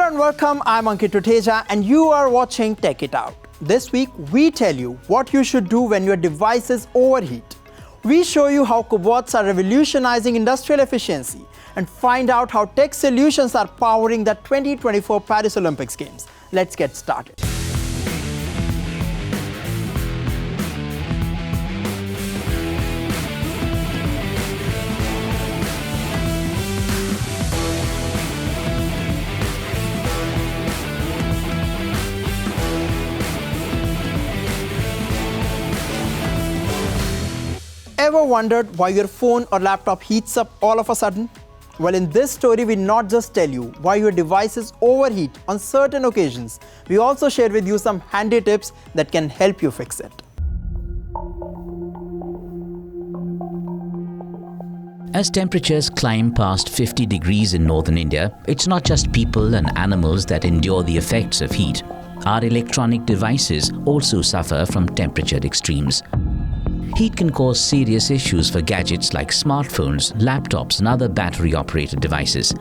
Hello and welcome, I'm Computex and you are watching Tech It Out. This week we tell you what you should do when your devices overheat. We show you how cobots are revolutionizing industrial efficiency and find out how tech solutions are powering the 2024 Paris Olympics Games. Let's get started. Ever wondered why your phone or laptop heats up all of a sudden? Well, in this story, we not just tell you why your devices overheat on certain occasions, we also share with you some handy tips that can help you fix it. As temperatures climb past 50 degrees in northern India, it's not just people and animals that endure the effects of heat. Our electronic devices also suffer from temperature extremes. Heat can cause serious issues for gadgets like smartphones, laptops, and other battery-operated devices.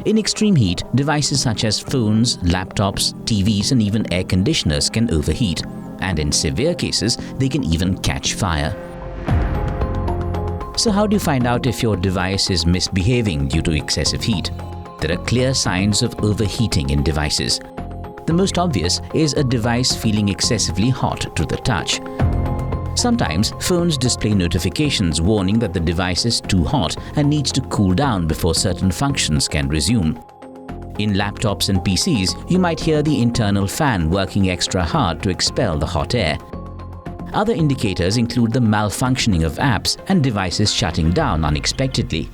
In extreme heat, devices such as phones, laptops, TVs, and even air conditioners can overheat, and in severe cases, they can even catch fire. So how do you find out if your device is misbehaving due to excessive heat? There are clear signs of overheating in devices. The most obvious is a device feeling excessively hot to the touch. Sometimes, phones display notifications warning that the device is too hot and needs to cool down before certain functions can resume. In laptops and PCs, you might hear the internal fan working extra hard to expel the hot air. Other indicators include the malfunctioning of apps and devices shutting down unexpectedly.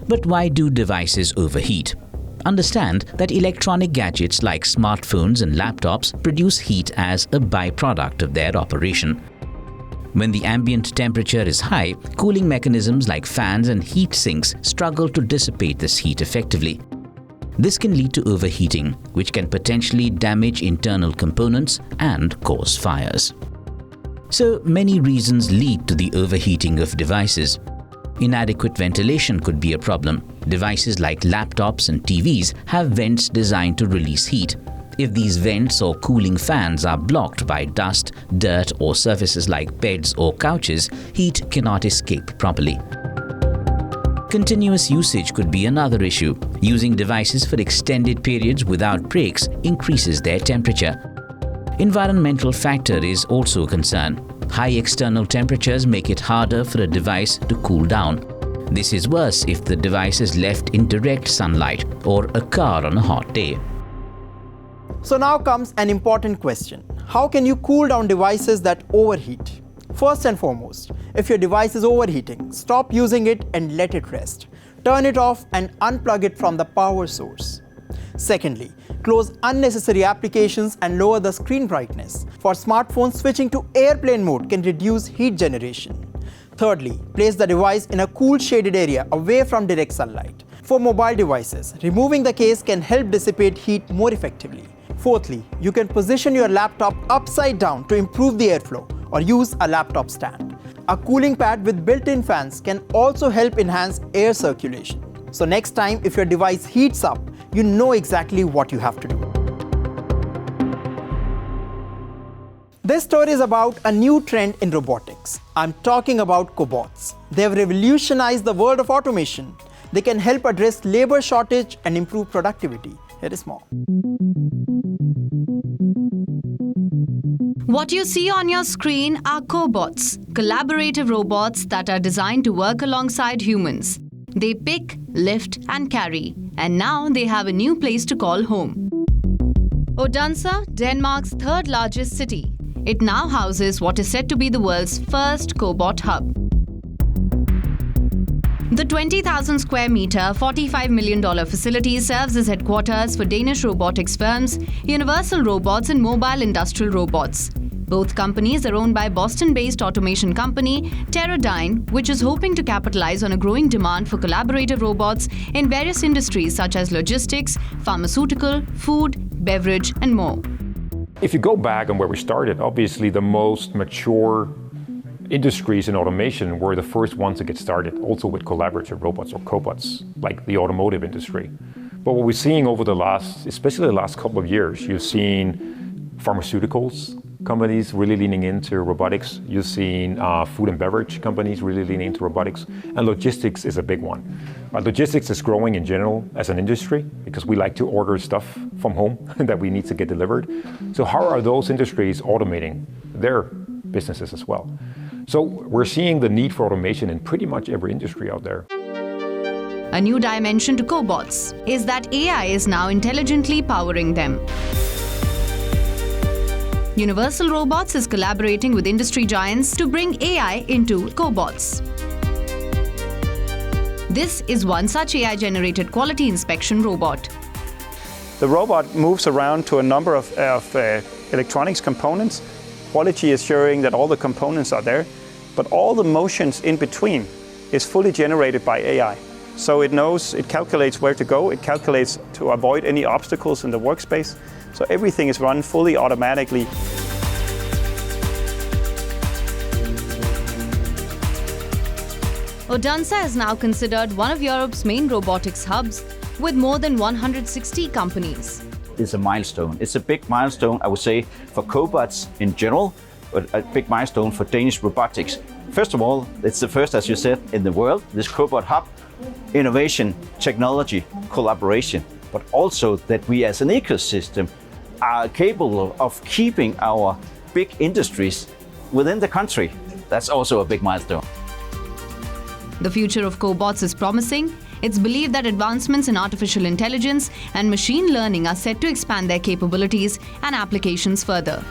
But why do devices overheat? Understand that electronic gadgets like smartphones and laptops produce heat as a byproduct of their operation. When the ambient temperature is high, cooling mechanisms like fans and heat sinks struggle to dissipate this heat effectively. This can lead to overheating, which can potentially damage internal components and cause fires. So many reasons lead to the overheating of devices. Inadequate ventilation could be a problem. Devices like laptops and TVs have vents designed to release heat. If these vents or cooling fans are blocked by dust, dirt, or surfaces like beds or couches, heat cannot escape properly. Continuous usage could be another issue. Using devices for extended periods without breaks increases their temperature. Environmental factor is also a concern. High external temperatures make it harder for a device to cool down. This is worse if the device is left in direct sunlight or a car on a hot day. So now comes an important question. How can you cool down devices that overheat? First and foremost, if your device is overheating, stop using it and let it rest. Turn it off and unplug it from the power source. Secondly, close unnecessary applications and lower the screen brightness. For smartphones, switching to airplane mode can reduce heat generation. Thirdly, place the device in a cool shaded area away from direct sunlight. For mobile devices, removing the case can help dissipate heat more effectively. Fourthly, you can position your laptop upside down to improve the airflow or use a laptop stand. A cooling pad with built-in fans can also help enhance air circulation. So next time, if your device heats up, you know exactly what you have to do. This story is about a new trend in robotics. I'm talking about cobots. They have revolutionized the world of automation. They can help address labor shortage and improve productivity. Here is more. What you see on your screen are cobots, collaborative robots that are designed to work alongside humans. They pick, lift, and carry, and now they have a new place to call home. Odense, Denmark's third largest city. It now houses what is said to be the world's first cobot hub. The 20,000 square meter, $45 million facility serves as headquarters for Danish robotics firms Universal Robots and Mobile Industrial Robots. Both companies are owned by Boston-based automation company Teradyne, which is hoping to capitalize on a growing demand for collaborative robots in various industries such as logistics, pharmaceutical, food, beverage, and more. If you go back on where we started, obviously the most mature industries in automation were the first ones to get started, also with collaborative robots or cobots, like the automotive industry. But what we're seeing over especially the last couple of years, you've seen pharmaceuticals companies really leaning into robotics. You've seen food and beverage companies really leaning into robotics. And logistics is a big one. Logistics is growing in general as an industry because we like to order stuff from home that we need to get delivered. So how are those industries automating their businesses as well? So we're seeing the need for automation in pretty much every industry out there. A new dimension to cobots is that AI is now intelligently powering them. Universal Robots is collaborating with industry giants to bring AI into cobots. This is one such AI-generated quality inspection robot. The robot moves around to a number of electronics components, quality assuring that all the components are there, but all the motions in between is fully generated by AI. So it knows, it calculates where to go, it calculates to avoid any obstacles in the workspace. So everything is run fully automatically. Odense is now considered one of Europe's main robotics hubs with more than 160 companies. It's a milestone. It's a big milestone, I would say, for cobots in general, but a big milestone for Danish robotics. First of all, it's the first, as you said, in the world, this cobot hub, innovation, technology, collaboration, but also that we as an ecosystem are capable of keeping our big industries within the country. That's also a big milestone. The future of cobots is promising. It's believed that advancements in artificial intelligence and machine learning are set to expand their capabilities and applications further.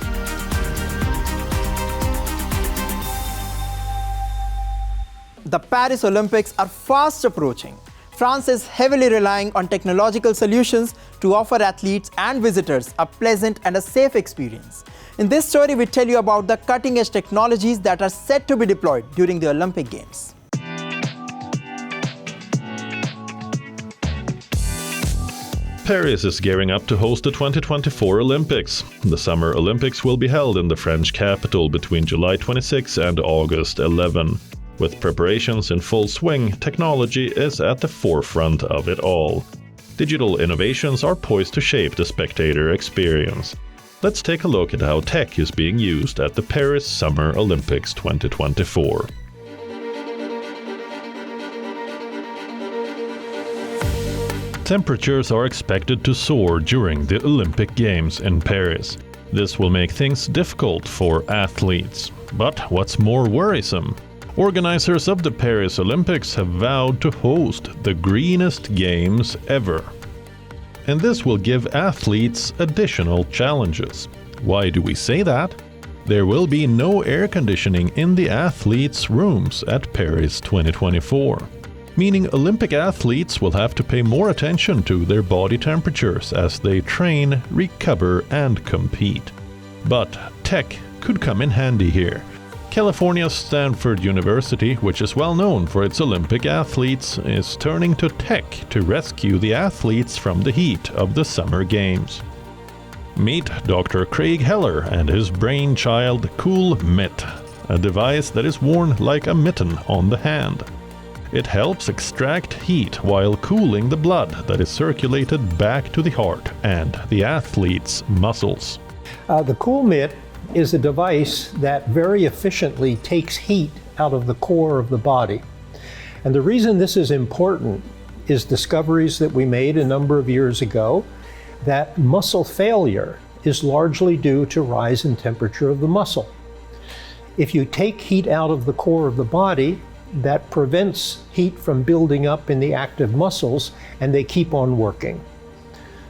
The Paris Olympics are fast approaching. France is heavily relying on technological solutions to offer athletes and visitors a pleasant and a safe experience. In this story, we tell you about the cutting-edge technologies that are set to be deployed during the Olympic Games. Paris is gearing up to host the 2024 Olympics. The Summer Olympics will be held in the French capital between July 26 and August 11. With preparations in full swing, technology is at the forefront of it all. Digital innovations are poised to shape the spectator experience. Let's take a look at how tech is being used at the Paris Summer Olympics 2024. Temperatures are expected to soar during the Olympic Games in Paris. This will make things difficult for athletes. But what's more worrisome? Organizers of the Paris Olympics have vowed to host the greenest games ever. And this will give athletes additional challenges. Why do we say that? There will be no air conditioning in the athletes' rooms at Paris 2024. Meaning Olympic athletes will have to pay more attention to their body temperatures as they train, recover, and compete. But tech could come in handy here. California's Stanford University, which is well known for its Olympic athletes, is turning to tech to rescue the athletes from the heat of the Summer Games. Meet Dr. Craig Heller and his brainchild CoolMitt, a device that is worn like a mitten on the hand. It helps extract heat while cooling the blood that is circulated back to the heart and the athlete's muscles. The CoolMitt is a device that very efficiently takes heat out of the core of the body. And the reason this is important is discoveries that we made a number of years ago that muscle failure is largely due to rise in temperature of the muscle. If you take heat out of the core of the body, that prevents heat from building up in the active muscles, and they keep on working.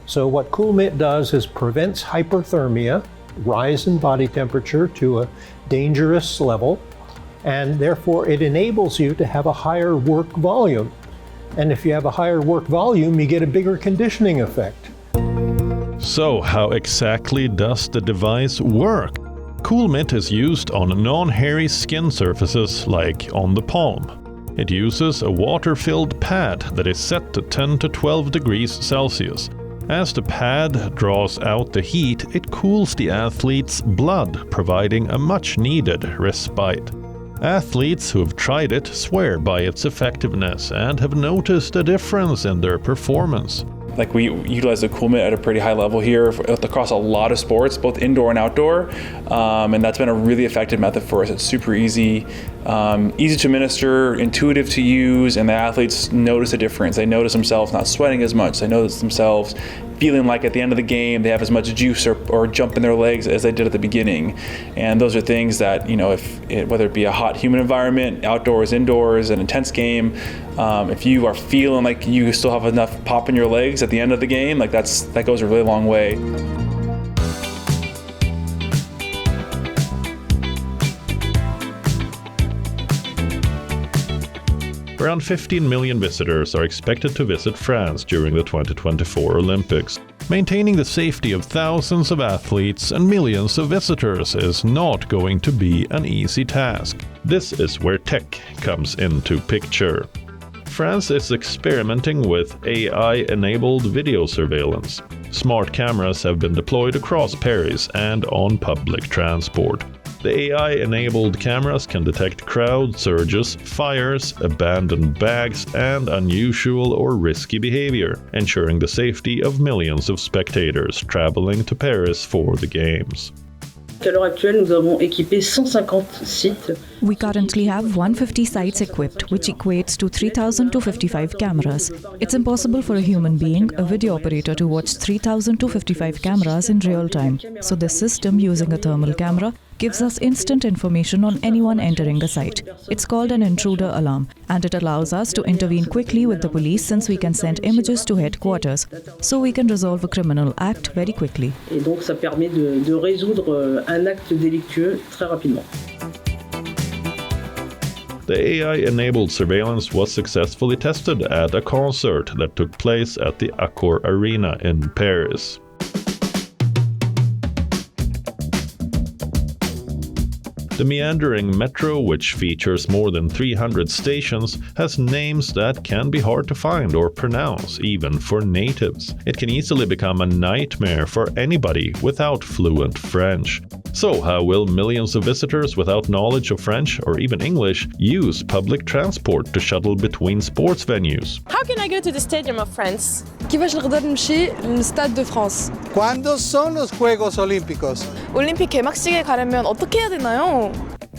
So what CoolMitt does is prevents hyperthermia, rise in body temperature to a dangerous level, and therefore it enables you to have a higher work volume. And if you have a higher work volume, you get a bigger conditioning effect. So how exactly does the device work? CoolMitt is used on non-hairy skin surfaces like on the palm. It uses a water-filled pad that is set to 10 to 12 degrees Celsius. As the pad draws out the heat, it cools the athlete's blood, providing a much-needed respite. Athletes who have tried it swear by its effectiveness and have noticed a difference in their performance. Like we utilize the coolant at a pretty high level here across a lot of sports, both indoor and outdoor, and that's been a really effective method for us. It's super easy, easy to administer, intuitive to use, and the athletes notice a difference. They notice themselves not sweating as much. They notice themselves feeling like at the end of the game they have as much juice or jump in their legs as they did at the beginning. And those are things that, whether it be a hot, humid environment, outdoors, indoors, an intense game, if you are feeling like you still have enough pop in your legs at the end of the game, like that goes a really long way. Around 15 million visitors are expected to visit France during the 2024 Olympics. Maintaining the safety of thousands of athletes and millions of visitors is not going to be an easy task. This is where tech comes into picture. France is experimenting with AI-enabled video surveillance. Smart cameras have been deployed across Paris and on public transport. The AI-enabled cameras can detect crowd surges, fires, abandoned bags, and unusual or risky behavior, ensuring the safety of millions of spectators traveling to Paris for the Games. À l'heure actuelle, nous avons équipé 150 sites. We currently have 150 sites equipped, which equates to 3,255 cameras. It's impossible for a human being, a video operator, to watch 3,255 cameras in real time. So this system, using a thermal camera, gives us instant information on anyone entering the site. It's called an intruder alarm, and it allows us to intervene quickly with the police since we can send images to headquarters, so we can resolve a criminal act very quickly. Et donc ça permet de résoudre un acte délictueux très rapidement. The AI-enabled surveillance was successfully tested at a concert that took place at the Accor Arena in Paris. The meandering metro, which features more than 300 stations, has names that can be hard to find or pronounce, even for natives. It can easily become a nightmare for anybody without fluent French. So, how will millions of visitors without knowledge of French or even English use public transport to shuttle between sports venues? How can I go to the Stadium of France? Que vais-je regarder le Stade de France? ¿Cuándo son los Juegos Olímpicos? 올림픽 개막식에 가려면 어떻게 해야 되나요?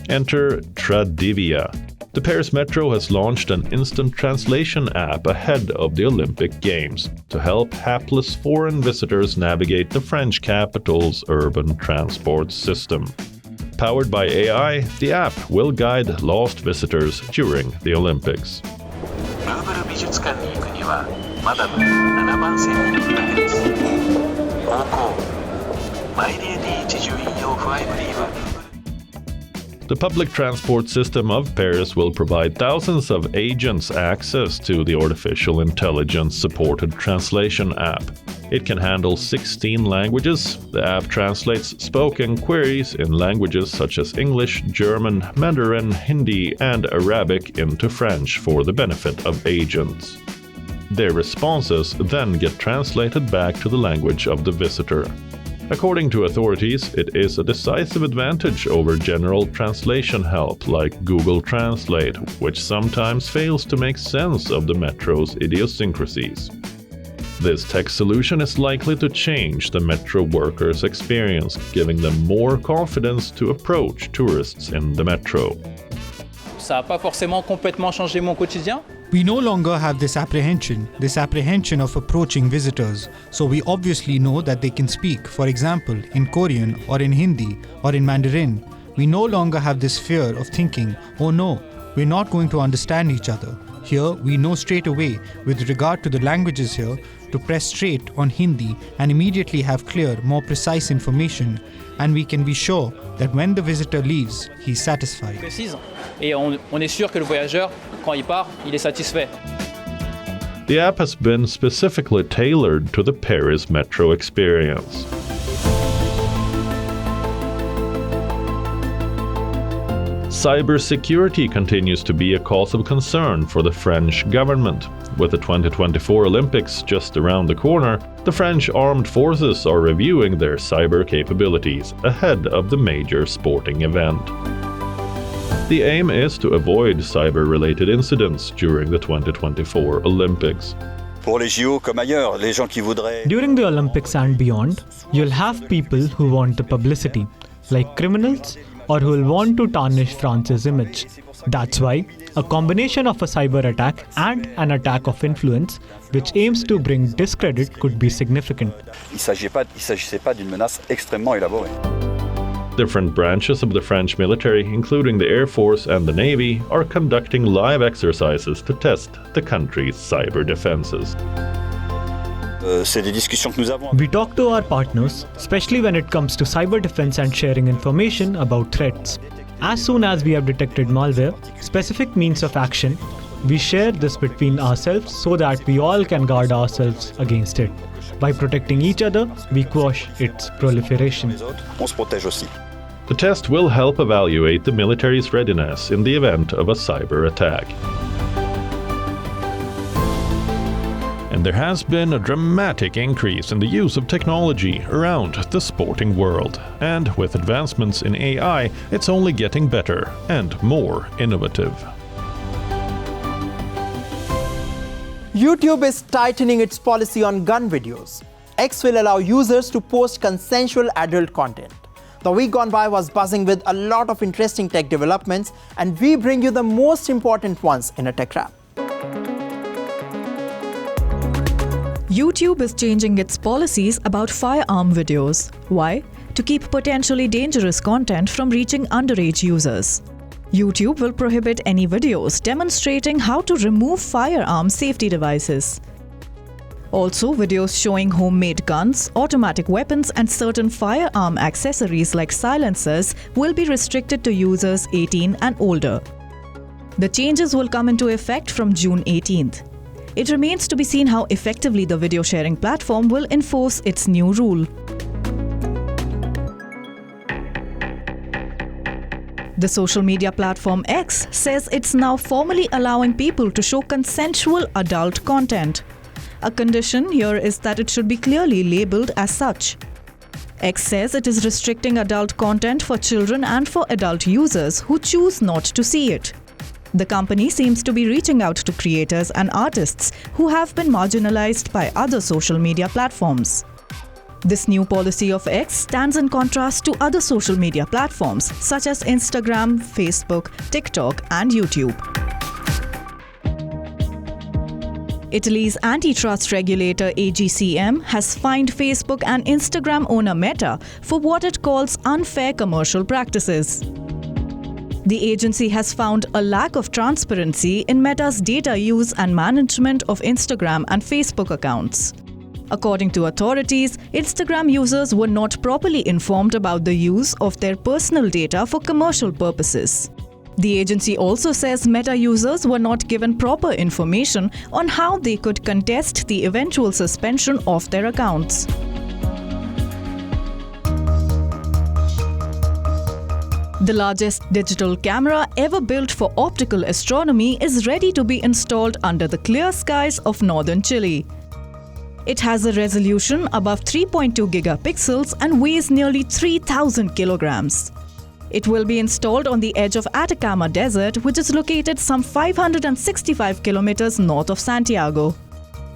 Enter Tradivia. The Paris Metro has launched an instant translation app ahead of the Olympic Games to help hapless foreign visitors navigate the French capital's urban transport system. Powered by AI, the app will guide lost visitors during the Olympics. The public transport system of Paris will provide thousands of agents access to the artificial intelligence-supported translation app. It can handle 16 languages. The app translates spoken queries in languages such as English, German, Mandarin, Hindi, and Arabic into French for the benefit of agents. Their responses then get translated back to the language of the visitor. According to authorities, it is a decisive advantage over general translation help like Google Translate, which sometimes fails to make sense of the metro's idiosyncrasies. This tech solution is likely to change the metro workers' experience, giving them more confidence to approach tourists in the metro. Ça n'a pas forcément complètement changé mon quotidien. We no longer have this apprehension of approaching visitors, so we obviously know that they can speak, for example, in Korean or in Hindi or in Mandarin. We no longer have this fear of thinking, oh no, we're not going to understand each other. Here, we know straight away, with regard to the languages here, to press straight on Hindi and immediately have clear, more precise information, and we can be sure that when the visitor leaves, he's satisfied. Et on est sûr que le voyageur, quand il part, il est satisfait. The app has been specifically tailored to the Paris Metro experience. Cybersecurity continues to be a cause of concern for the French government. With the 2024 Olympics just around the corner, the French armed forces are reviewing their cyber capabilities ahead of the major sporting event. The aim is to avoid cyber-related incidents during the 2024 Olympics. During the Olympics and beyond, you'll have people who want the publicity, like criminals or who will want to tarnish France's image. That's why a combination of a cyber attack and an attack of influence, which aims to bring discredit, could be significant. Different branches of the French military, including the Air Force and the Navy, are conducting live exercises to test the country's cyber defenses. We talk to our partners, especially when it comes to cyber defense and sharing information about threats. As soon as we have detected malware, specific means of action, we share this between ourselves so that we all can guard ourselves against it. By protecting each other, we quash its proliferation. The test will help evaluate the military's readiness in the event of a cyber attack. And there has been a dramatic increase in the use of technology around the sporting world. And with advancements in AI, it's only getting better and more innovative. YouTube is tightening its policy on gun videos. X will allow users to post consensual adult content. The week gone by was buzzing with a lot of interesting tech developments, and we bring you the most important ones in a tech wrap. YouTube is changing its policies about firearm videos. Why? To keep potentially dangerous content from reaching underage users. YouTube will prohibit any videos demonstrating how to remove firearm safety devices. Also, videos showing homemade guns, automatic weapons, and certain firearm accessories like silencers will be restricted to users 18 and older. The changes will come into effect from June 18th. It remains to be seen how effectively the video sharing platform will enforce its new rule. The social media platform X says it's now formally allowing people to show consensual adult content. A condition here is that it should be clearly labeled as such. X says it is restricting adult content for children and for adult users who choose not to see it. The company seems to be reaching out to creators and artists who have been marginalized by other social media platforms. This new policy of X stands in contrast to other social media platforms such as Instagram, Facebook, TikTok, and YouTube. Italy's antitrust regulator AGCM has fined Facebook and Instagram owner Meta for what it calls unfair commercial practices. The agency has found a lack of transparency in Meta's data use and management of Instagram and Facebook accounts. According to authorities, Instagram users were not properly informed about the use of their personal data for commercial purposes. The agency also says Meta users were not given proper information on how they could contest the eventual suspension of their accounts. The largest digital camera ever built for optical astronomy is ready to be installed under the clear skies of northern Chile. It has a resolution above 3.2 gigapixels and weighs nearly 3,000 kilograms. It will be installed on the edge of Atacama Desert, which is located some 565 kilometers north of Santiago.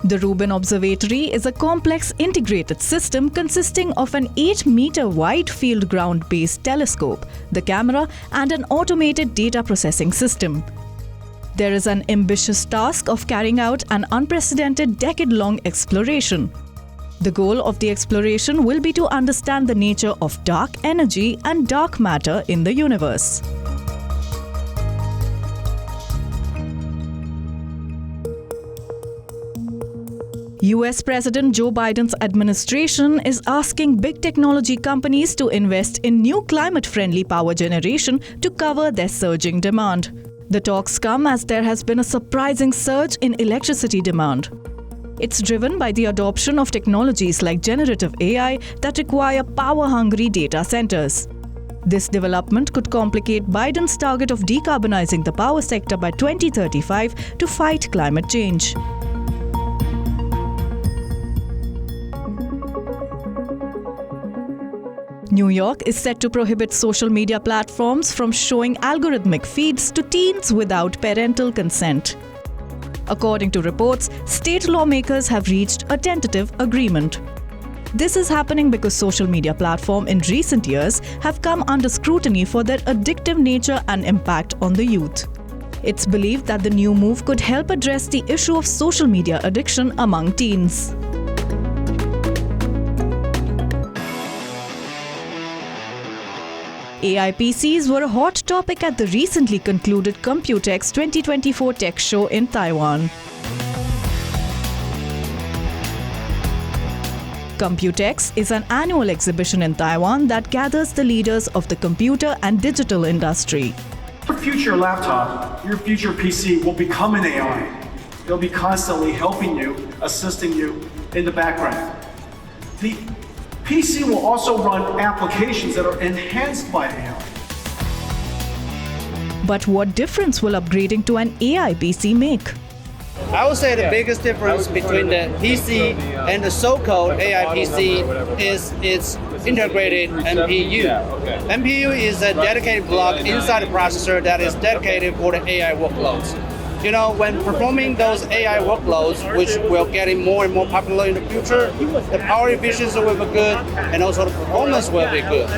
The Rubin Observatory is a complex integrated system consisting of an 8-meter wide field ground-based telescope, the camera, and an automated data processing system. There is an ambitious task of carrying out an unprecedented decade-long exploration. The goal of the exploration will be to understand the nature of dark energy and dark matter in the universe. US President Joe Biden's administration is asking big technology companies to invest in new climate-friendly power generation to cover their surging demand. The talks come as there has been a surprising surge in electricity demand. It's driven by the adoption of technologies like generative AI that require power-hungry data centers. This development could complicate Biden's target of decarbonizing the power sector by 2035 to fight climate change. New York is set to prohibit social media platforms from showing algorithmic feeds to teens without parental consent. According to reports, state lawmakers have reached a tentative agreement. This is happening because social media platforms in recent years have come under scrutiny for their addictive nature and impact on the youth. It's believed that the new move could help address the issue of social media addiction among teens. AI PCs were a hot topic at the recently concluded Computex 2024 tech show in Taiwan. Computex is an annual exhibition in Taiwan that gathers the leaders of the computer and digital industry. Your future laptop, your future PC will become an AI. It'll be constantly helping you, assisting you in the background. The PC will also run applications that are enhanced by AI. But what difference will upgrading to an AI PC make? I would say the biggest difference between the PC and the so-called AI PC is its integrated MPU. MPU is a dedicated block inside the processor that is dedicated for the AI workloads. You know, when performing those AI workloads, which will getting more and more popular in the future, the power efficiency will be good and also the performance will be good.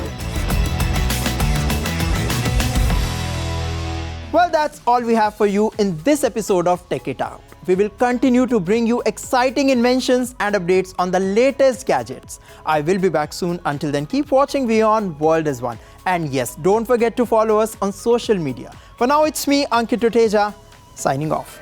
Well, that's all we have for you in this episode of Tech It Out. We will continue to bring you exciting inventions and updates on the latest gadgets. I will be back soon. Until then, keep watching WION World is One. And yes, don't forget to follow us on social media. For now, it's me, Ankit Tuteja, signing off.